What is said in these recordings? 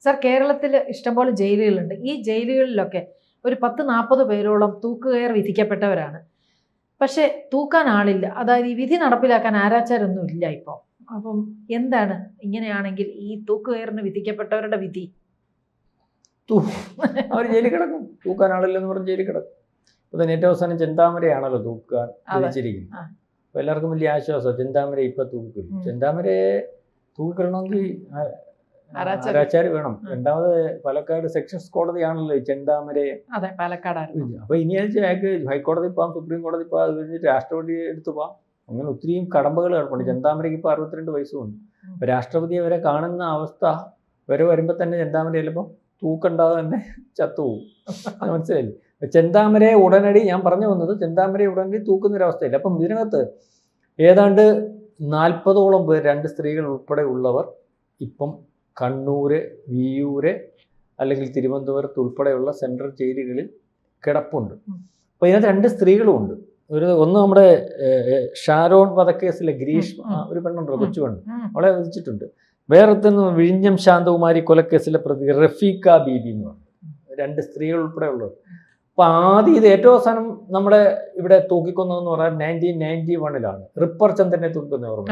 Sir, കേരളത്തിൽ ഇഷ്ടംപോലെ ജയിലുകളുണ്ട്. ഈ ജയിലുകളിലൊക്കെ ഒരു 10-40 പേരോളം തൂക്കുകയർ വിധിക്കപ്പെട്ടവരാണ്. പക്ഷെ തൂക്കാൻ ആളില്ല. അതായത് ഈ വിധി നടപ്പിലാക്കാൻ ആരാച്ചാരൊന്നും ഇല്ല ഇപ്പോൾ. അപ്പം എന്താണ് ഇങ്ങനെയാണെങ്കിൽ ഈ തൂക്കുകയറിന് വിധിക്കപ്പെട്ടവരുടെ വിധി? അവർ ജയിലിൽ കിടക്കും. തൂക്കാൻ ആളില്ലെന്ന് പറഞ്ഞ് ജയിലിൽ കിടക്കും. ഇപ്പൊ ഏറ്റവും അവസാനം ചെന്താമരയാണല്ലോ തൂക്കാൻ വിധിച്ചിരിക്കുന്നത്. അപ്പൊ എല്ലാവർക്കും വലിയ ആശ്വാസം. ചെന്താമര ഇപ്പൊ തൂക്കിക്കൊല്ലും. ചെന്താമരയെ തൂക്കിക്കൊള്ളണമെങ്കിൽ ആരാച്ചാര് വേണം. രണ്ടാമത് പാലക്കാട് സെക്ഷൻസ് കോടതിയാണല്ലോ ഈ ചെന്താമരയെ. അപ്പൊ ഇനി അയാൾക്ക് ഹൈക്കോടതി പോവാം, സുപ്രീം കോടതി പോവാം, അത് കഴിഞ്ഞിട്ട് രാഷ്ട്രപതി എടുത്തു പോവാം. അങ്ങനെ ഒത്തിരിയും കടമ്പകൾ കിടപ്പുണ്ട്. ചെന്താമരയ്ക്ക് ഇപ്പൊ 62 വയസ്സുണ്ട്. അപ്പൊ രാഷ്ട്രപതിയെ വരെ കാണുന്ന അവസ്ഥ വരെ വരുമ്പോ തന്നെ ചെന്താമര ചിലപ്പോൾ തൂക്കണ്ടാതെ തന്നെ ചത്തുപോകും. മനസ്സിലായില്ലേ? ചെന്താമരയെ ഉടനടി, ഞാൻ പറഞ്ഞു വന്നത് ചെന്താമരയെ ഉടനടി തൂക്കുന്നൊരവസ്ഥയില്ല. അപ്പം ഇതിനകത്ത് ഏതാണ്ട് 40ഓളം പേർ, 2 സ്ത്രീകൾ ഉൾപ്പെടെ ഉള്ളവർ ഇപ്പം കണ്ണൂര്, വിയ്യൂര് അല്ലെങ്കിൽ തിരുവനന്തപുരത്ത് ഉൾപ്പെടെയുള്ള സെൻട്രൽ ജയിലുകളിൽ കിടപ്പുണ്ട്. അപ്പോൾ ഇതിനകത്ത് 2 സ്ത്രീകളും ഉണ്ട്. ഒന്ന് നമ്മുടെ ഷാരോൺ വധക്കേസിലെ ഗ്രീഷ്മ, ഒരു പെണ്ണുണ്ടല്ലോ, കൊച്ചു പെണ്ണ്, അവളെ വിധിച്ചിട്ടുണ്ട്. വേറൊരുത്തന്ന് വിഴിഞ്ഞം ശാന്തകുമാരി കൊലക്കേസിലെ പ്രതി റഫീഖ ബീബി എന്ന് പറഞ്ഞു. 2 സ്ത്രീകൾ ഉൾപ്പെടെ ഉള്ളത്. അപ്പൊ ആദ്യം ഇത് ഏറ്റവും അവസാനം നമ്മുടെ ഇവിടെ തൂക്കിക്കൊന്നതെന്ന് പറഞ്ഞാൽ 1991 റിപ്പർ ചന്ദ്രനെ തൂക്കിക്കൊന്ന ഓർമ്മ.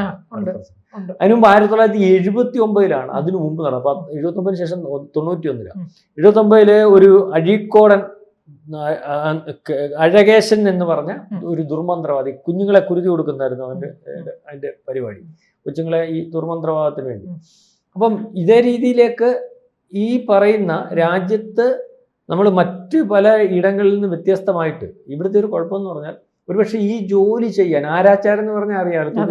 അതിന് മുമ്പ് 1979 അതിനു മുമ്പ് നടന്നു. അപ്പൊ 79 ശേഷം 91 79 ഒരു അഴീക്കോടൻ അഴകേശൻ എന്ന് പറഞ്ഞ ഒരു ദുർമന്ത്രവാദി, കുഞ്ഞുങ്ങളെ കുരുതി കൊടുക്കുന്നായിരുന്നു അതിന്റെ പരിപാടി, കൊച്ചുങ്ങളെ ഈ ദുർമന്ത്രവാദത്തിന് വേണ്ടി. അപ്പം ഇതേ രീതിയിലേക്ക് ഈ പറയുന്ന രാജ്യത്ത് നമ്മൾ മറ്റ് പല ഇടങ്ങളിൽ നിന്ന് വ്യത്യസ്തമായിട്ട് ഇവിടുത്തെ ഒരു കുഴപ്പമെന്ന് പറഞ്ഞാൽ, ഒരുപക്ഷെ ഈ ജോലി ചെയ്യാൻ ആരാച്ചാരം എന്ന് പറഞ്ഞാൽ അറിയാമല്ലോ,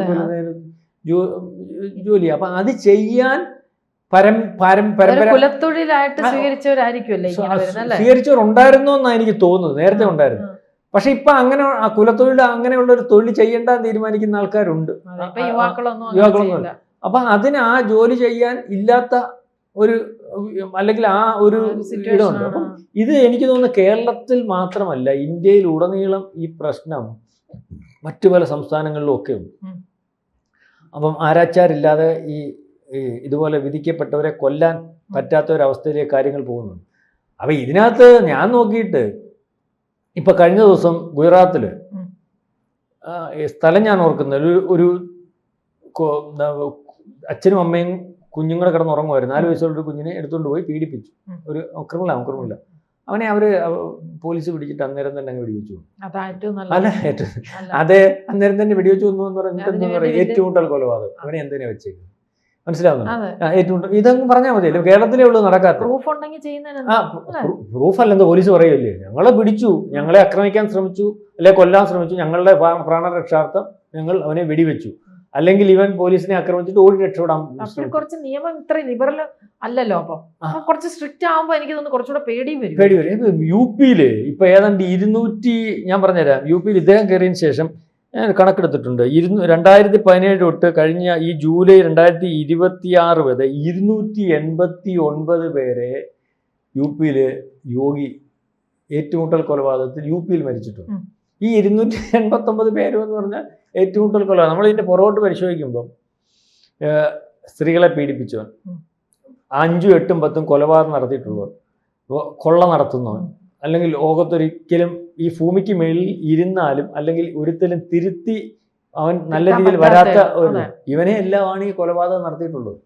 ജോലി, അപ്പൊ അത് ചെയ്യാൻ സ്വീകരിച്ചവരുണ്ടായിരുന്നോ എന്നാണ് എനിക്ക് തോന്നുന്നത്. നേരത്തെ ഉണ്ടായിരുന്നു. പക്ഷെ ഇപ്പൊ അങ്ങനെ ആ കുലത്തൊഴിൽ അങ്ങനെയുള്ള ഒരു തൊഴിൽ ചെയ്യേണ്ട തീരുമാനിക്കുന്ന ആൾക്കാരുണ്ട്, യുവാക്കളൊന്നും. അപ്പൊ അതിന് ആ ജോലി ചെയ്യാൻ ഇല്ലാത്ത ഒരു, അല്ലെങ്കിൽ ആ ഒരു ഇടമുണ്ട്. അപ്പം ഇത് എനിക്ക് തോന്നുന്നു കേരളത്തിൽ മാത്രമല്ല, ഇന്ത്യയിൽ ഉടനീളം ഈ പ്രശ്നം മറ്റു പല സംസ്ഥാനങ്ങളിലും ഒക്കെ ഉണ്ട്. അപ്പം ആരാച്ചാരില്ലാതെ ഈ ഇതുപോലെ വിധിക്കപ്പെട്ടവരെ കൊല്ലാൻ പറ്റാത്ത ഒരവസ്ഥയിലേക്ക് കാര്യങ്ങൾ പോകുന്നുണ്ട്. അപ്പം ഇതിനകത്ത് ഞാൻ നോക്കിയിട്ട് ഇപ്പം കഴിഞ്ഞ ദിവസം ഗുജറാത്തില് സ്ഥലം ഞാൻ ഓർക്കുന്നത്, ഒരു അച്ഛനും അമ്മയും കുഞ്ഞുങ്ങളെ കിടന്നുറങ്ങുമായിരുന്നു. 4 വയസ്സുള്ള ഒരു കുഞ്ഞിനെ എടുത്തുകൊണ്ട് പോയി പീഡിപ്പിച്ചു. ഒരു ക്രിമിനല അവനെ പോലീസ് പിടിച്ചിട്ട് അന്നേരം തന്നെ അങ്ങ് വെടിവെച്ചു. അല്ല, അതെ, അന്നേരം തന്നെ വെടിവെച്ചു എന്ന് പറഞ്ഞിട്ട് എന്താ പറയുക, ഏറ്റുമുട്ടൽ കൊലപാതകം. അവനെ എന്തിനാ വെച്ചേക്കുന്നത്? മനസ്സിലാവുന്നു? ഏറ്റുമുട്ടൽ ഇതങ്ങ് പറഞ്ഞാൽ മതിയല്ലോ. കേരളത്തിലേ ഉള്ളൂ നടക്കാത്ത. പ്രൂഫ് അല്ലെന്ന് പോലീസ് പറയല്ലേ, ഞങ്ങളെ പിടിച്ചു, ഞങ്ങളെ ആക്രമിക്കാൻ ശ്രമിച്ചു, അല്ലെ കൊല്ലാൻ ശ്രമിച്ചു, ഞങ്ങളുടെ പ്രാണരക്ഷാർത്ഥം ഞങ്ങൾ അവനെ വെടിവെച്ചു, അല്ലെങ്കിൽ ഇവൻ പോലീസിനെ ആക്രമിച്ചിട്ട് ഓടി രക്ഷപ്പെടാൻ. കുറച്ച് നിയമം ഇത്ര ലിബറൽ അല്ലല്ലോ, അപ്പൊ കുറച്ച് സ്ട്രിക്റ്റ് ആകുമ്പോ എനിക്ക് തോന്നുന്നു കുറച്ചുകൂടെ പേടി വരും. യു-പിയില് ഇപ്പൊ ഏതാണ്ട് 200, ഞാൻ പറഞ്ഞുതരാം, യു-പിയിൽ ഇദ്ദേഹം കയറിയതിന് ശേഷം ഞാൻ കണക്കെടുത്തിട്ടുണ്ട്. 2017 തൊട്ട് കഴിഞ്ഞ ഈ ജൂലൈ 2026 വരെ 289 പേരെ യു-പിയില് യോഗി ഏറ്റുമുട്ടൽ കൊലപാതകത്തിൽ യു-പിയിൽ മരിച്ചിട്ടുണ്ട്. ഈ 289 പേരും എന്ന് പറഞ്ഞാൽ ഏറ്റുമുട്ടൽ കൊലപാതകം. നമ്മൾ ഇതിന്റെ പുറകോട്ട് പരിശോധിക്കുമ്പം സ്ത്രീകളെ പീഡിപ്പിച്ചവൻ, 5, 8, 10 കൊലപാതകം നടത്തിയിട്ടുള്ളവർ, കൊള്ള നടത്തുന്നവൻ, അല്ലെങ്കിൽ ലോകത്തൊരിക്കലും ഈ ഭൂമിക്ക് മേളിൽ ഇരുന്നാലും അല്ലെങ്കിൽ ഒരിക്കലും തിരുത്തി അവൻ നല്ല രീതിയിൽ വരാത്ത ഒരു ഇവനെ എല്ലാമാണ് ഈ കൊലപാതകം നടത്തിയിട്ടുള്ളത്.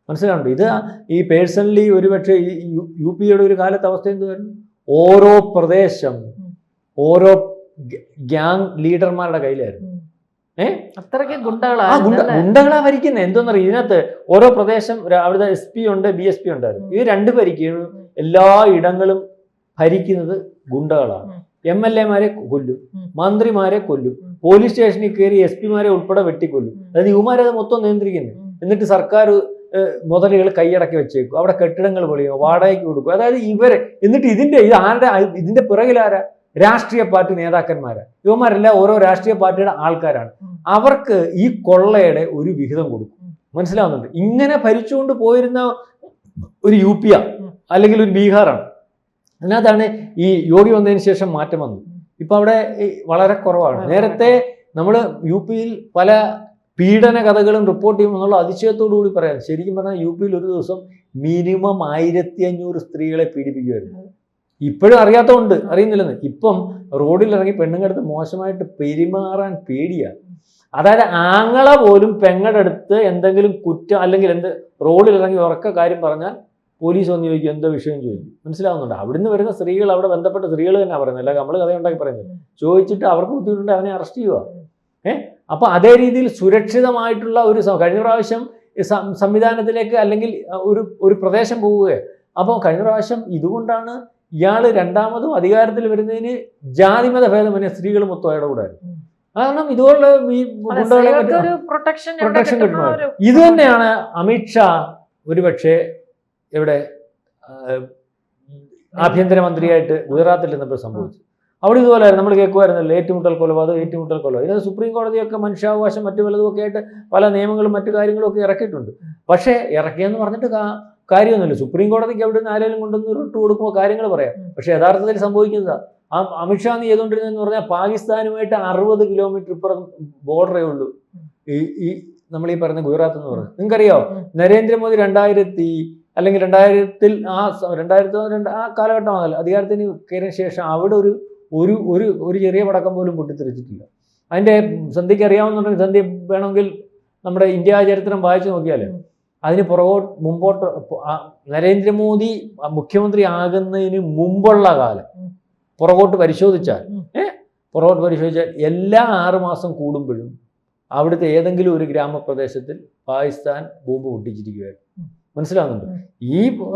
മനസ്സിലാവുന്നുണ്ട്? ഇത് ഈ പേഴ്സണലി ഒരുപക്ഷെ ഈ യു-പിയുടെ ഒരു കാലത്തെ അവസ്ഥ എന്തുവായിരുന്നു? ഓരോ പ്രദേശം ഓരോ ഗ്യാങ് ലീഡർമാരുടെ കയ്യിലായിരുന്നു. ഗുണ്ടകളാ ഭരിക്കുന്നത്. എന്തോന്നറിയാം, ഇതിനകത്ത് ഓരോ പ്രദേശം അവിടുത്തെ SP ഉണ്ട്, BSP ഉണ്ടായിരുന്നു. ഇത് 2 ഭരിക്കുകയാണ്. എല്ലാ ഇടങ്ങളും ഭരിക്കുന്നത് ഗുണ്ടകളാണ്. MLA-മാരെ കൊല്ലും, മന്ത്രിമാരെ കൊല്ലും, പോലീസ് സ്റ്റേഷനിൽ കയറി SP-മാരെ ഉൾപ്പെടെ വെട്ടിക്കൊല്ലും. അതായത് ഇവന്മാരത് മൊത്തം നിയന്ത്രിക്കുന്നു. എന്നിട്ട് സർക്കാർ മുതലുകൾ കൈയടക്കി വെച്ചേക്കും, അവിടെ കെട്ടിടങ്ങൾ പൊളിയും, വാടകയ്ക്ക് കൊടുക്കും. അതായത് ഇവരെ, എന്നിട്ട് ഇതിന്റെ പിറകിലാരാ? രാഷ്ട്രീയ പാർട്ടി നേതാക്കന്മാരാണ്. ഇവന്മാരെല്ലാം ഓരോ രാഷ്ട്രീയ പാർട്ടിയുടെ ആൾക്കാരാണ്. അവർക്ക് ഈ കൊള്ളയുടെ ഒരു വിഹിതം കൊടുക്കും. മനസ്സിലാവുന്നുണ്ട്? ഇങ്ങനെ ഭരിച്ചുകൊണ്ട് പോയിരുന്ന ഒരു യു-പിയാ അല്ലെങ്കിൽ ഒരു ബീഹാറാണ്. അതിനകത്താണ് ഈ യോഗി വന്നതിന് ശേഷം മാറ്റം വന്നു. ഇപ്പൊ അവിടെ വളരെ കുറവാണ്. നേരത്തെ നമ്മൾ യു-പിയിൽ പല പീഡന കഥകളും റിപ്പോർട്ട് ചെയ്യുമെന്നുള്ള അതിശയത്തോടു കൂടി പറയാം. ശരിക്കും പറഞ്ഞാൽ യു-പിയിൽ ഒരു ദിവസം മിനിമം 1500 സ്ത്രീകളെ പീഡിപ്പിക്കുമായിരുന്നു. ഇപ്പോഴും അറിയാത്തതുകൊണ്ട് അറിയുന്നില്ലെന്ന്. ഇപ്പം റോഡിലിറങ്ങി പെണ്ണുങ്ങളുടെ മോശമായിട്ട് പെരുമാറാൻ പേടിയാണ്. അതായത് ആങ്ങള പോലും പെങ്ങളുടെ അടുത്ത് എന്തെങ്കിലും കുറ്റം അല്ലെങ്കിൽ റോഡിലിറങ്ങി ഉറക്ക കാര്യം പറഞ്ഞാൽ പോലീസ് വന്ന് ചോദിക്കും, എന്തോ വിഷയം ചോദിക്കും. മനസ്സിലാവുന്നുണ്ട്? അവിടുന്ന് വരുന്ന സ്ത്രീകൾ, അവിടെ ബന്ധപ്പെട്ട സ്ത്രീകൾ തന്നെ പറയുന്നത്, അല്ല നമ്മൾ കഥയുണ്ടാക്കി പറയുന്നത്. ചോദിച്ചിട്ട് അവർക്ക് ബുദ്ധിമുട്ടുണ്ട്, അവനെ അറസ്റ്റ് ചെയ്യുക. അപ്പോൾ അതേ രീതിയിൽ സുരക്ഷിതമായിട്ടുള്ള ഒരു കഴിഞ്ഞ പ്രാവശ്യം സംവിധാനത്തിലേക്ക് അല്ലെങ്കിൽ ഒരു പ്രദേശം പോവുകയാണ്. അപ്പോൾ കഴിഞ്ഞ പ്രാവശ്യം ഇതുകൊണ്ടാണ് ഇയാൾ രണ്ടാമതും അധികാരത്തിൽ വരുന്നതിന് ജാതിമത ഭേദമന്യേ സ്ത്രീകൾ മൊത്തം അയാളുടെ കൂടായിരുന്നു. കാരണം ഇതുപോലെ ഈ പ്രൊട്ടക്ഷൻ കിട്ടണമായിരുന്നു. ഇത് തന്നെയാണ് അമിത്ഷാ ഒരുപക്ഷെ ഇവിടെ ആഭ്യന്തരമന്ത്രിയായിട്ട് ഗുജറാത്തിൽ നിന്നപ്പോൾ സംഭവിച്ചു. അവിടെ ഇതുപോലെയായിരുന്നു. നമ്മൾ കേൾക്കുമായിരുന്നല്ലോ, ഏറ്റുമുട്ടൽ കൊലപാതകം. ഇത് സുപ്രീം കോടതിയൊക്കെ മനുഷ്യാവകാശം മറ്റു പലതുമൊക്കെ ആയിട്ട് പല നിയമങ്ങളും മറ്റു കാര്യങ്ങളും ഒക്കെ ഇറക്കിയിട്ടുണ്ട്. പക്ഷേ ഇറക്കിയെന്ന് പറഞ്ഞിട്ട് കാര്യമൊന്നുമില്ല. സുപ്രീം കോടതിക്ക് അവിടെ നിന്ന് ആരെങ്കിലും കൊണ്ടുവന്ന് ഇട്ട് കൊടുക്കുമ്പോൾ കാര്യങ്ങൾ പറയാം. പക്ഷേ യഥാർത്ഥത്തിൽ സംഭവിക്കുന്നതാ. അമിത്ഷാ നീ ചെയ്തുകൊണ്ടിരുന്നതെന്ന് പറഞ്ഞാൽ പാകിസ്ഥാനുമായിട്ട് 60 കിലോമീറ്റർ ഇപ്പുറം ബോർഡറേ ഉള്ളൂ ഈ നമ്മൾ ഈ പറയുന്ന ഗുജറാത്ത് എന്ന് പറയുന്നത്. നിങ്ങൾക്കറിയാമോ, നരേന്ദ്രമോദി 2000 ആ കാലഘട്ടമാണല്ലോ അധികാരത്തിന് കയറിയ ശേഷം അവിടെ ഒരു ചെറിയ പടക്കം പോലും പൊട്ടിത്തെറിച്ചിട്ടില്ല. അതിൻ്റെ സന്ധ്യയ്ക്ക് അറിയാവുന്നുണ്ടെങ്കിൽ സന്ധ്യ വേണമെങ്കിൽ നമ്മുടെ ഇന്ത്യ ചരിത്രം വായിച്ചു നോക്കിയാൽ അതിന് മുമ്പോട്ട് നരേന്ദ്രമോദി മുഖ്യമന്ത്രി ആകുന്നതിന് മുമ്പുള്ള കാലം പുറകോട്ട് പരിശോധിച്ചാൽ എല്ലാ 6 മാസം കൂടുമ്പോഴും അവിടുത്തെ ഏതെങ്കിലും ഒരു ഗ്രാമപ്രദേശത്തിൽ പാകിസ്ഥാൻ ബോംബ് പൊട്ടിച്ചിരിക്കുകയായിരുന്നു. മനസ്സിലാവുന്നുണ്ട്?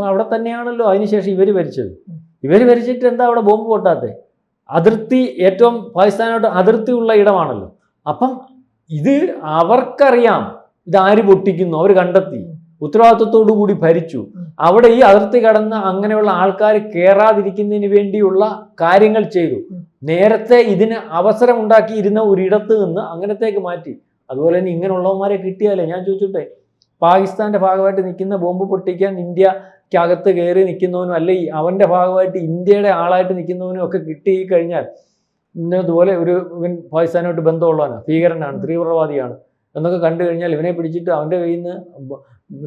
അവിടെ തന്നെയാണല്ലോ അതിനുശേഷം ഇവർ ഭരിച്ചിട്ട് എന്താ അവിടെ ബോംബ് പൊട്ടാത്തത്? അതിർത്തി ഏറ്റവും പാകിസ്ഥാനോട്ട് അതിർത്തിയുള്ള ഇടമാണല്ലോ. അപ്പം ഇത് അവർക്കറിയാം ഇതാര് പൊട്ടിക്കുന്നു, അവർ കണ്ടെത്തി, ഉത്തരവാദിത്വത്തോടു കൂടി ഭരിച്ചു. അവിടെ ഈ അതിർത്തി കടന്ന് അങ്ങനെയുള്ള ആൾക്കാർ കയറാതിരിക്കുന്നതിന് വേണ്ടിയുള്ള കാര്യങ്ങൾ ചെയ്തു. നേരത്തെ ഇതിന് അവസരം ഉണ്ടാക്കിയിരുന്ന ഒരിടത്ത് നിന്ന് അങ്ങനത്തേക്ക് മാറ്റി. അതുപോലെ തന്നെ ഇങ്ങനെയുള്ളവന്മാരെ കിട്ടിയാലേ, ഞാൻ ചോദിച്ചോട്ടെ, പാകിസ്ഥാന്റെ ഭാഗമായിട്ട് നിൽക്കുന്ന ബോംബ് പൊട്ടിക്കാൻ ഇന്ത്യക്കകത്ത് കയറി നിൽക്കുന്നവനും അല്ലെ അവന്റെ ഭാഗമായിട്ട് ഇന്ത്യയുടെ ആളായിട്ട് നിൽക്കുന്നവനും ഒക്കെ കിട്ടി കഴിഞ്ഞാൽ ഇന്നതുപോലെ ഇവൻ പാകിസ്ഥാനുമായിട്ട് ബന്ധമുള്ളവനാണ്, ഭീകരനാണ്, തീവ്രവാദിയാണ് എന്നൊക്കെ കണ്ടു കഴിഞ്ഞാൽ ഇവനെ പിടിച്ചിട്ട് അവൻ്റെ കയ്യിൽ നിന്ന്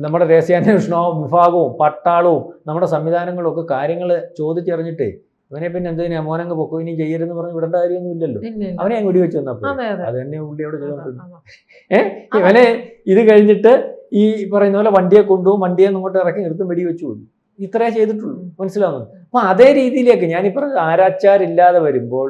നമ്മുടെ രഹസ്യാന്വേഷണ വിഭാഗവും പട്ടാളവും നമ്മുടെ സംവിധാനങ്ങളും ഒക്കെ കാര്യങ്ങൾ ചോദിച്ചറിഞ്ഞിട്ടേ ഇവനെ പിന്നെ എന്തിനാ മോനങ്ങ് പൊക്കോ ഇനി ചെയ്യരുതെന്ന് പറഞ്ഞ് വിടേണ്ട കാര്യമൊന്നും ഇല്ലല്ലോ. അവനെ അങ്ങ് വെടിവെച്ച് വന്നപ്പോൾ അത് തന്നെ ഉള്ളി അവിടെ ചെയ്തോണ്ടിരുന്നു. ഇവനെ ഇത് കഴിഞ്ഞിട്ട് ഈ പറയുന്ന പോലെ വണ്ടിയെ കൊണ്ടുപോകും, വണ്ടിയെ അങ്ങോട്ട് ഇറക്കി നിർത്തും, വെടിവെച്ചു കൊണ്ടു. ഇത്രേ ചെയ്തിട്ടുള്ളൂ. മനസ്സിലാവുന്നു? അപ്പൊ അതേ രീതിയിലേക്ക് ഞാനിപ്പോ ആരാച്ചാരില്ലാതെ വരുമ്പോൾ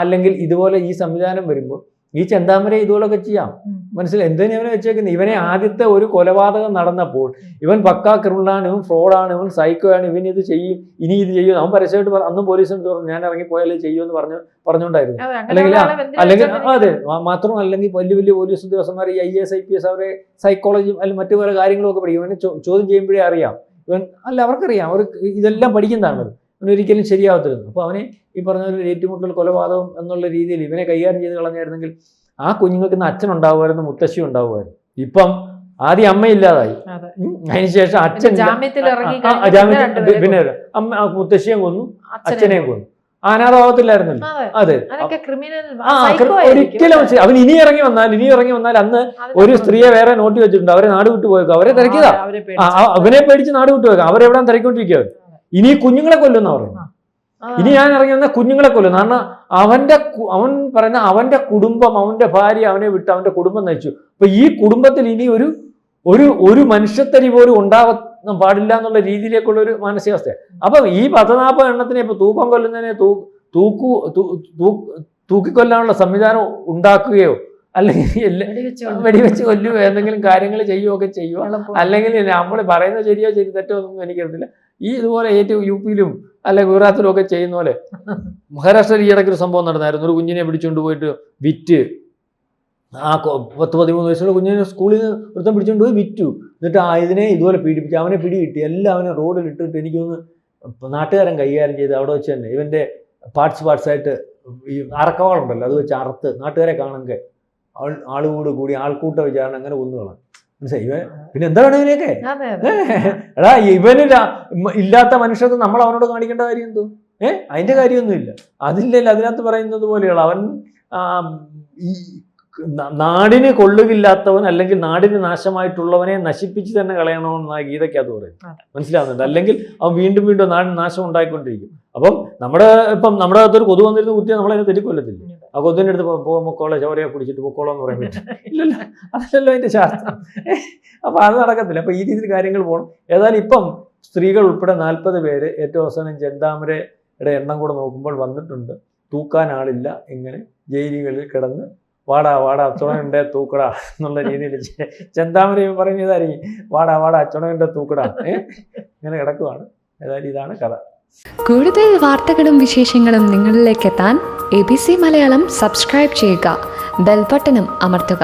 അല്ലെങ്കിൽ ഇതുപോലെ ഈ സംവിധാനം വരുമ്പോൾ ഈ ചെന്താമര ഇതുപോലൊക്കെ ചെയ്യാം. മനസ്സിലായി? എന്തിനാ ഇവനെ വെച്ചേക്കുന്നത്? ഇവനെ ആദ്യത്തെ ഒരു കൊലപാതകം നടന്നപ്പോൾ ഇവൻ പക്കാ ക്രിമിനലാണ്, ഇവൻ ഫ്രോഡാണ്, ഇവൻ സൈക്കോ ആണ്, ഇവൻ ഇത് ചെയ്യും, ഇനി ഇത് ചെയ്യും. അവൻ പരസ്യമായിട്ട് അന്നും പോലീസിന് പറഞ്ഞു ഞാൻ ഇറങ്ങിപ്പോയാലേ ചെയ്യുമെന്ന് പറഞ്ഞുകൊണ്ടായിരുന്നു. അല്ലെങ്കിൽ അതെ മാത്രം അല്ലെങ്കിൽ വലിയ പോലീസ് ഉദ്യോഗസ്ഥന്മാർ ഈ IAS IPS അവരെ സൈക്കോളജിയും അല്ലെങ്കിൽ മറ്റു പല കാര്യങ്ങളൊക്കെ പഠിക്കും. ഇവനെ ചോദ്യം ചെയ്യുമ്പോഴേ അറിയാം ഇവൻ അവർക്കറിയാം, അവർക്ക് ഇതെല്ലാം പഠിക്കുന്നതാണ്. അവനൊരിക്കലും ശരിയാവത്തിരുന്നു. അപ്പോൾ അവനെ ഈ പറഞ്ഞ ഒരു ഏറ്റുമുട്ടൽ കൊലപാതകം എന്നുള്ള രീതിയിൽ ഇവനെ കൈകാര്യം ചെയ്ത് കളഞ്ഞായിരുന്നെങ്കിൽ ആ കുഞ്ഞുങ്ങൾക്ക് ഇന്ന് അച്ഛൻ ഉണ്ടാവുമായിരുന്നു, മുത്തശ്ശി ഉണ്ടാവുമായിരുന്നു. ഇപ്പം ആദ്യം അമ്മയില്ലാതായി, അതിനുശേഷം അച്ഛൻ പിന്നെ അമ്മ മുത്തശ്ശിയും കൊന്നു, അച്ഛനെയും കൊന്നു. അനാഥാവത്തില്ലായിരുന്നല്ലോ. അതെ, ഒരിക്കലും അവൻ ഇനി ഇറങ്ങി വന്നാൽ അന്ന് ഒരു സ്ത്രീയെ വേറെ നോട്ടി വെച്ചിട്ടുണ്ട്, അവരെ നാട് വിട്ടു പോയേക്കും, അവരെ തിരക്കിയതാ, അവനെ പേടിച്ച് നാട് വിട്ടു പോയേക്കാം, അവരെവിടാൻ തിരക്കൊണ്ടിരിക്കുക. ഇനി കുഞ്ഞുങ്ങളെ കൊല്ലുന്ന പറയുന്നത്, ഇനി ഞാൻ ഇറങ്ങി വന്ന കുഞ്ഞുങ്ങളെ കൊല്ലും. കാരണം അവൻ പറയുന്ന അവന്റെ കുടുംബം, അവന്റെ ഭാര്യ അവനെ വിട്ട് അവന്റെ കുടുംബം നയിച്ചു. അപ്പൊ ഈ കുടുംബത്തിൽ ഇനി ഒരു മനുഷ്യത്തരി പോലും ഉണ്ടാവാൻ പാടില്ല എന്നുള്ള രീതിയിലേക്കുള്ള ഒരു മാനസികാവസ്ഥ. അപ്പൊ ഈ 10-40 എണ്ണത്തിനെ ഇപ്പൊ തൂക്കം കൊല്ലുന്നതിനെ തൂക്കിക്കൊല്ലാനുള്ള സംവിധാനം ഉണ്ടാക്കുകയോ അല്ലെങ്കിൽ വെടിവെച്ച് കൊല്ലുകയോ എന്തെങ്കിലും കാര്യങ്ങൾ ചെയ്യുകയൊക്കെ ചെയ്യുക. അല്ലെങ്കിൽ നമ്മൾ പറയുന്നത് ശരിയോ തെറ്റോ ഒന്നും എനിക്കറിയില്ല. ഈ ഇതുപോലെ ഏറ്റവും UP-യിലും അല്ലെ ഗുജറാത്തിലും ഒക്കെ ചെയ്യുന്ന പോലെ മഹാരാഷ്ട്രയിൽ ഈയിടയ്ക്ക് ഒരു സംഭവം നടന്നായിരുന്നു. ഒരു കുഞ്ഞിനെ പിടിച്ചുകൊണ്ട് പോയിട്ട് വിറ്റ്, ആ 10-13 വയസ്സുള്ള കുഞ്ഞിനെ സ്കൂളിൽ നിന്ന് ഒരുത്തം പിടിച്ചുകൊണ്ട് പോയി വിറ്റു. എന്നിട്ട് ഇതിനെ ഇതുപോലെ പീഡിപ്പിച്ചു, അവനെ പിടികിട്ടി, എല്ലാം അവനെ റോഡിൽ ഇട്ടിട്ട് എനിക്കൊന്ന് നാട്ടുകാരൻ കൈകാര്യം ചെയ്ത് അവിടെ വെച്ച് തന്നെ ഇവൻ്റെ പാർട്സായിട്ട് ഈ അറക്കവാളുണ്ടല്ലോ അത് വെച്ച് അറുത്ത് നാട്ടുകാരെ കാണുമെങ്കിൽ ആളുകൂട് കൂടി ആൾക്കൂട്ട വിചാരണ അങ്ങനെ കൊന്നുകളാം. മനസ്സിലായി? ഇവൻ പിന്നെ എന്താണ് ഇവനെയൊക്കെ? എടാ ഇവന് ഇല്ലാത്ത മനുഷ്യർക്ക് നമ്മൾ അവനോട് കാണിക്കേണ്ട കാര്യം എന്തോ? അതിന്റെ കാര്യമൊന്നുമില്ല. അതില്ലല്ലോ അതിനകത്ത് പറയുന്നത് പോലെയുള്ള അവൻ ഈ നാടിന് കൊള്ളുകില്ലാത്തവൻ അല്ലെങ്കിൽ നാടിന് നാശമായിട്ടുള്ളവനെ നശിപ്പിച്ച് തന്നെ കളയണമെന്നാണ് ഗീതയ്ക്കകത്ത് പറയുന്നത്. മനസ്സിലാവുന്നുണ്ട്? അല്ലെങ്കിൽ അവൻ വീണ്ടും വീണ്ടും നാടിന് നാശം ഉണ്ടായിക്കൊണ്ടിരിക്കും. അപ്പം നമ്മുടെ അകത്തൊരു കൊതു വന്നിരുന്ന കുത്തിയാൽ നമ്മളതിനെ തെറ്റിക്കൊല്ലത്തില്ല. ആ കൊതുവിൻ്റെ അടുത്ത് പൊക്കോളെ ചോരയെ പിടിച്ചിട്ട് പൊക്കോളോ എന്ന് പറയാൻ പറ്റും? ഇല്ലല്ലോ, അതല്ലല്ലോ അതിൻ്റെ ശാസ്ത്രം. അപ്പം അത് നടക്കത്തില്ല. അപ്പം ഈ രീതിയിൽ കാര്യങ്ങൾ പോകണം. ഏതായാലും ഇപ്പം സ്ത്രീകൾ ഉൾപ്പെടെ 40 പേര് ഏറ്റവും അവസാനം ചെന്താമരയുടെ എണ്ണം കൂടെ നോക്കുമ്പോൾ വന്നിട്ടുണ്ട്. തൂക്കാൻ ആളില്ല, ഇങ്ങനെ ജയിലുകളിൽ കിടന്ന് വാടാ അച്ചോണൻ്റെ തൂക്കടാ എന്നുള്ള രീതിയിൽ ചെന്താമരയും പറയുന്നതായിരിക്കും, വാടാ അച്ചോണൻ്റെ തൂക്കടാ ഇങ്ങനെ കിടക്കുവാണ്. ഏതായാലും ഇതാണ് കഥ. കൂടുതൽ വാർത്തകളും വിശേഷങ്ങളും നിങ്ങളിലേക്ക് എത്താൻ ABC മലയാളം സബ്സ്ക്രൈബ് ചെയ്യുക, ബെൽ ബട്ടണും അമർത്തുക.